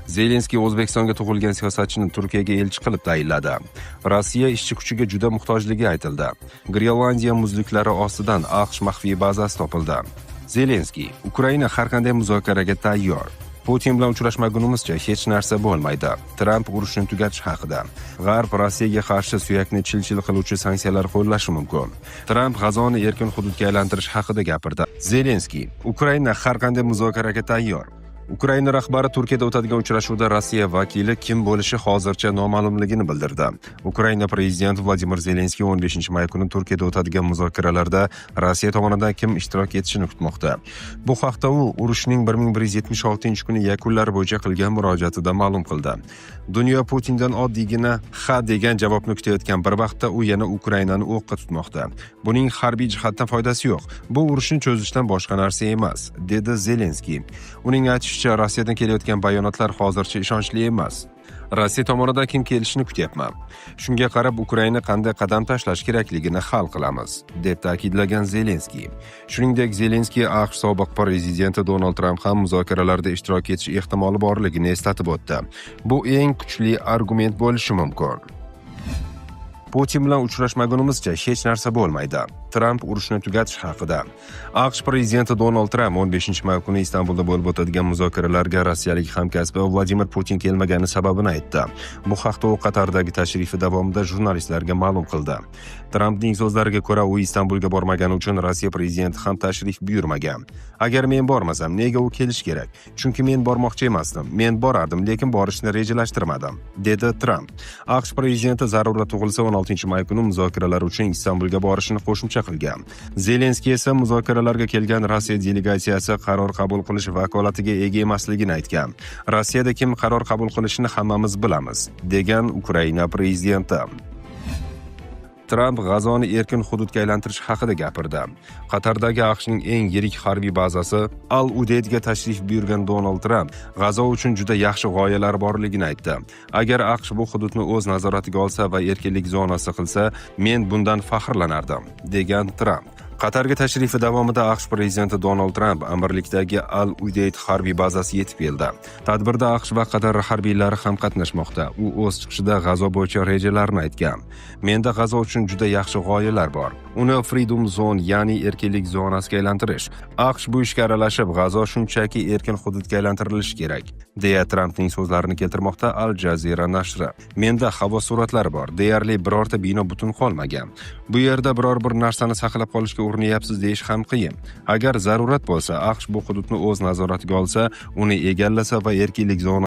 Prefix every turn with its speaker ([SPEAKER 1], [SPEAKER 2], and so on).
[SPEAKER 1] Zelenskiy O'zbekistonga tug'ilgan siyosatchini Turkiyaga elchi qilib tayinladi. Rossiya ishchi kuchiga juda muhtojligi aytildi. Grenlandiya muzliklari ostidan AQSh maxfiy bazasi topildi. Zelenskiy: Ukraina har qanday muzokaraga tayyor. Putin bilan uchrashmagunimizcha hech narsa bo'lmaydi. Tramp urushni tugatish haqida. G'arb Rossiyaga qarshi suyakni chil-chil qiluvchi sanksiyalar qo'llashi mumkin. Tramp G'azoni erkin hududga aylantirish haqida gapirdi. Zelenskiy: Ukraina har qanday muzokaraga tayyor. Ukraina rahbari Turkiyada o'tadigan uchrashuvda Rossiya vakili kim bo'lishi hozircha noma'lumligini bildirdi. Ukraina prezidenti Vladimir Zelenskiy 15-may kuni Turkiyada o'tadigan muzokaralarda Rossiya tomonidan kim ishtirok etishini kutmoqda. Bu haqda u urushning 1176-kuni yakunlari bo'yicha qilgan murojaatida ma'lum qildi. Dunyo Putindan oddiygina ha degan javobni kutayotgan bir vaqtda u yana Ukrainani o'qqa tutmoqda. Buning harbiy jihatdan foydasi yo'q. Bu urushni cho'zishdan boshqa narsa emas, dedi Zelenskiy. Uning aytishicha, Rossiyadan kelayotgan bayonotlar hozircha ishonchli emas. Rossiya tomonidan kim kelishini kutyapman. Shunga qarab Ukraina qanday qadam tashlash kerakligini hal qilamiz, deb ta'kidlagan Zelenskiy. Shuningdek, Zelenskiy AQSh sobiq prezidenti Donald Tramp ham muzokaralarda ishtirok etish ehtimoli borligini eslatib o'tdi. Bu eng kuchli argument bo'lishi mumkin. Putin bilan uchrashmagunimizcha hech narsa bo'lmaydi. Tramp urushni tugatish haqida. AQSh prezidenti Donald Tramp 15-may kuni Istanbulda bo'lib o'tadigan muzokaralarga rossiyalik hamkasbi Vladimir Putin kelmagani sababini aytdi. Bu haqda u Qatardagi tashrifi davomida jurnalistlarga ma'lum qildi. Trampning so'zlariga ko'ra, u Istanbulga bormagani uchun Rossiya prezidenti ham tashrif buyurmagan. Agar men bormasam, nega u kelish kerak? Chunki men bormoqchi emasdim. Men borardim, lekin borishni rejalashtirmadim, dedi Tramp. AQSh prezidenti zarurat tug'ilsa 16-may kuni muzokaralar uchun Istanbulga borishini qo'shimcha qilgan. Zelenskiy esa muzokaralarga kelgan Rossiya delegatsiyasi qaror qabul qilish vakolatiga ega emasligini aytgan. Rossiyada kim qaror qabul qilishini hammamiz bilamiz, degan Ukraina prezidenti. Tramp G'azoni erkin hududga aylantirish haqida gapirdi. Qatardagi AQShning eng yirik harbiy bazasi Al-Udeydga tashrif buyurgan Donald Tramp G'azo uchun juda yaxshi g'oyalar borligini aytdi. Agar AQSh bu hududni o'z nazoratiga olsa va erkinlik zonasi qilsa, men bundan faxrlanardim, degan Tramp. Qatarga tashrifi davomida AQSh prezidenti Donald Tramp amirlikdagi Al-Udeyd harbiy bazasi yetib keldi. Tadbirda AQSh va Qatar harbiylari ham qatnashmoqda. U o'z chiqishida G'azo bo'yicha rejalarini aytgan. Menda G'azo uchun juda yaxshi g'oyalar bor. Uni Freedom Zone, ya'ni erkinlik zonasiga aylantirish. AQSh bu ishga aralashib, G'azo shunchaki erkin hududga aylantirilishi kerak, deya Trampning so'zlarini keltirmoqda Al Jazeera nashri. Menda havo suratlari bor. Deyarli birorta bino butun qolmagan. Bu yerda biror bir narsani saqlab qolishga urinyapsiz deyish ham qiyin. Agar zarurat bo'lsa, AQSh bu hududni o'z nazoratiga olsa, uni egallasa va erkinlik zonasi